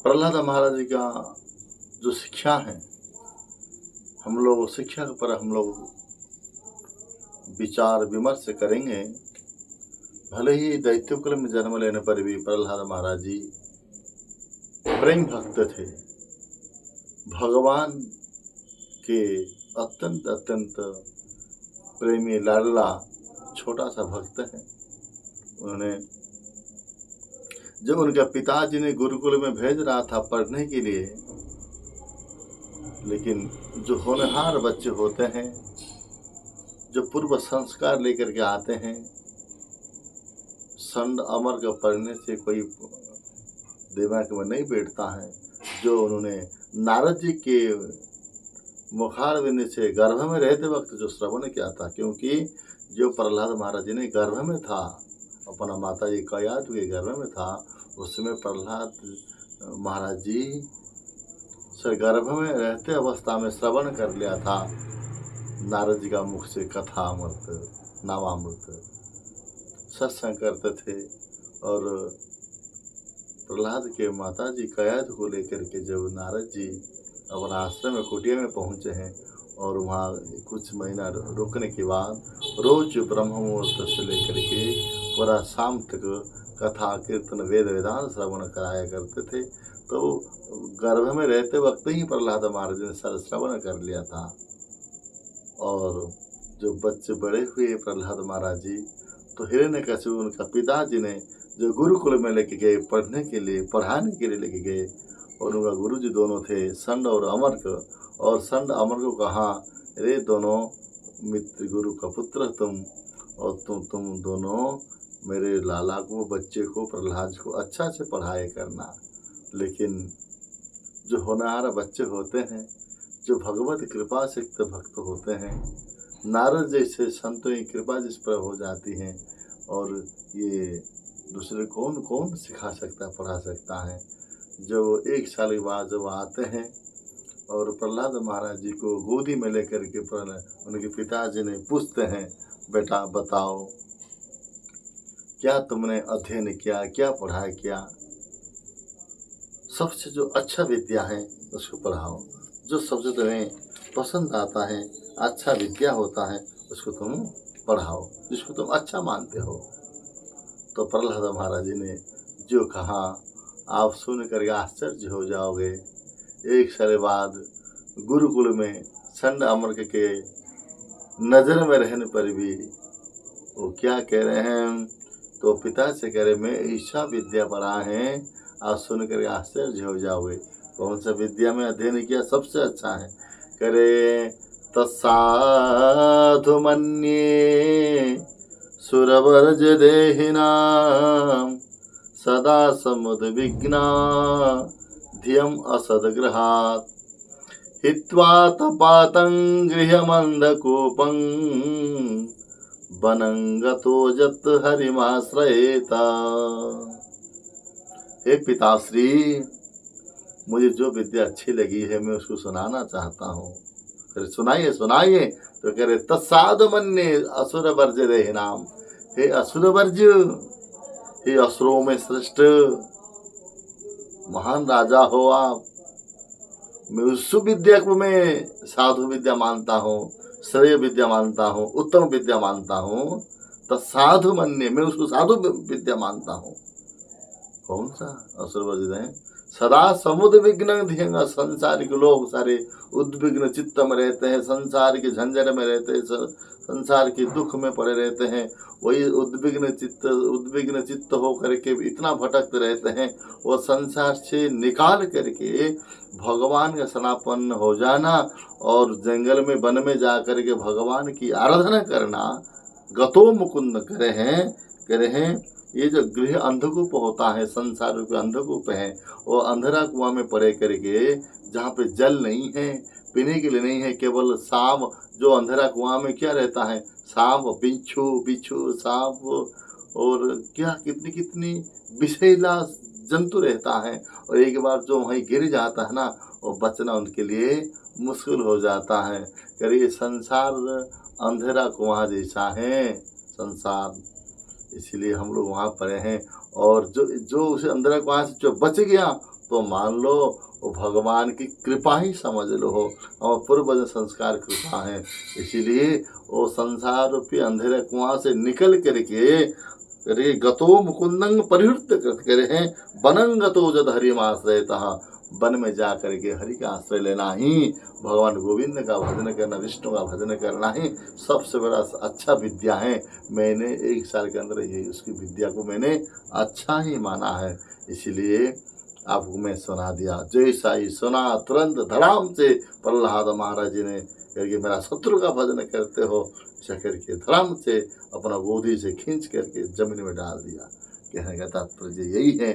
प्रहलाद महाराज जी का जो शिक्षा है, हम लोग शिक्षा पर हम लोग विचार विमर्श करेंगे। भले ही दैत्य कुल में जन्म लेने पर भी प्रहलाद महाराज जी प्रेम भक्त थे, भगवान के अत्यंत अत्यंत प्रेमी लाडला छोटा सा भक्त है। उन्होंने जब उनके पिताजी ने गुरुकुल में भेज रहा था पढ़ने के लिए, लेकिन जो होनहार बच्चे होते हैं, जो पूर्व संस्कार लेकर के आते हैं, संड अमर का पढ़ने से कोई दिमाग में नहीं बैठता है। जो उन्होंने नारद जी के मुखार बिंद से गर्भ में रहते वक्त जो श्रवण किया था, क्योंकि जो प्रहलाद महाराज जी ने गर्भ में था, अपना माता जी कयाधु के गर्भ में था, उसमें प्रहलाद महाराज जी से गर्भ में रहते अवस्था में श्रवण कर लिया था नारद जी का मुख से कथामृत नामामृत सत्संग करते थे। और प्रहलाद के माता जी कयाधु को लेकर के जब नारद जी अपना आश्रम में कुटिया में पहुँचे हैं और वहाँ कुछ महीना रुकने के बाद रोज ब्रह्म मुहूर्त से लेकर के पूरा शाम तक कथा कीर्तन वेद वेदांत श्रवण कराया करते थे। तो गर्भ में रहते वक्त ही प्रहलाद महाराज ने श्रवण कर लिया था। और जो बच्चे बड़े हुए प्रहलाद महाराज जी, तो हिरण्यकशिपु उनका पिताजी ने जो गुरुकुल में लेके गए पढ़ने के लिए, पढ़ाने के लिए लेके गए, और उनका गुरु जी दोनों थे संड और अमर। और संड अमर को कहा, रे दोनों मित्र गुरु का पुत्र तुम, और तुम दोनों मेरे लाला को, बच्चे को, प्रहलाद को अच्छा से पढ़ाया करना। लेकिन जो होनहार बच्चे होते हैं, जो भगवत कृपा से भक्त होते हैं, नारद जैसे संतों की कृपा जिस पर हो जाती है, और ये दूसरे कौन कौन सिखा सकता, पढ़ा सकता है। जब 1 साल के बाद जब आते हैं और प्रहलाद महाराज जी को गोदी में लेकर के उनके पिताजी ने पूछते हैं, बेटा बताओ क्या तुमने अध्ययन किया, क्या पढ़ाई किया। सबसे जो अच्छा विद्या है उसको पढ़ाओ, जो सबसे तुम्हें पसंद आता है, अच्छा विद्या होता है उसको तुम पढ़ाओ, जिसको तुम अच्छा मानते हो। तो प्रहलाद महाराज जी ने जो कहा, आप सुन कर आश्चर्य हो जाओगे। 1 साल बाद गुरुकुल में संड अमर के नजर में रहने पर भी वो क्या कह रहे हैं, तो पिता से कह रहे, मैं ईशा विद्या पढ़ा है, आप सुन कर आश्चर्य हो जाओगे। कौन सा विद्या में अध्ययन किया सबसे अच्छा है। करे तत्साधु मन्ये सुरवर्ज देहिनां सदा समुद्विग्ना धियम असदग्रहात् हित्वा तपातं गृहमन्धकूपं वनंगतो जत हरिमाश्रयेता। हे पिताश्री, मुझे जो विद्या अच्छी लगी है मैं उसको सुनाना चाहता हूँ। फिर सुनाइए सुनाइए। तो कह रहे तत्साधु मन्ये असुर वर्ज रहे नाम, हे असुर वर्ज, हे असुरों में श्रेष्ठ महान राजा हो आप। मैं उस विद्या को मैं साधु विद्या मानता हूँ, श्रेय विद्या मानता हूँ, उत्तम विद्या मानता हूँ। तत्साधु मन्ये, मैं उसको साधु विद्या मानता हूँ। कौन सा असुर वर्जित है। सदा समुद्र विघ्न धियंगा, संसार के लोग सारे उद्विग्न चित्त में रहते हैं, संसार के झंझट में रहते हैं, संसार के दुख में पड़े रहते हैं। वही उद्विग्न चित्त होकर के इतना भटकते रहते हैं। वो संसार से निकाल करके भगवान का शरणापन्न हो जाना और जंगल में वन में जा करके भगवान की आराधना करना, गतो मुकुंद करे हैं। ये जो गृह अंधकूप होता है, संसार रूपी अंधकूप है, वो अंधेरा कुआं में पड़े करके, जहाँ पे जल नहीं है, पीने के लिए नहीं है, केवल सांप, जो अंधेरा कुआं में क्या रहता है, सांप, बिच्छू सांप, और क्या कितनी कितनी विषैला जंतु रहता है। और एक बार जो वहीं गिर जाता है ना, वो बचना उनके लिए मुश्किल हो जाता है। करिए संसार अंधेरा कुआं जैसा है संसार, इसलिए हम लोग वहाँ पड़े हैं। और जो उसे अंधेरा कुआं से जो बच गया तो मान लो वो भगवान की कृपा ही समझ लो हो, और पूर्व संस्कार कृपा है। इसीलिए वो संसार रूपी अंधेरे कुआं से निकल करके गतो मुकुंदंग परिहृत कृत करे हैं, वनं गतो जद हरिमाश्रयतः, वन में जा करके हरि का आश्रय लेना ही, भगवान गोविंद का भजन करना, विष्णु का भजन करना ही सबसे बड़ा अच्छा विद्या है। मैंने 1 साल के अंदर ये उसकी विद्या को मैंने अच्छा ही माना है, इसलिए आपको मैं सुना दिया। जैसा ही सुना तुरंत धड़ाम से प्रहलाद महाराज जी ने करके मेरा शत्रु का भजन करते हो, ऐसा करके धड़ाम से अपना गोदी से खींच करके जमीन में डाल दिया। कहने का तात्पर्य यही है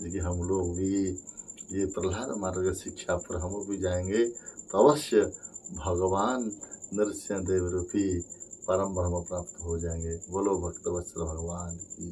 कि हम लोग भी ये प्रहलाद महाराज की शिक्षा पर हम भी जाएंगे तो अवश्य भगवान नरसिंह देव रूपी परम ब्रह्म प्राप्त हो जाएंगे। बोलो भक्त वत्सल भगवान की।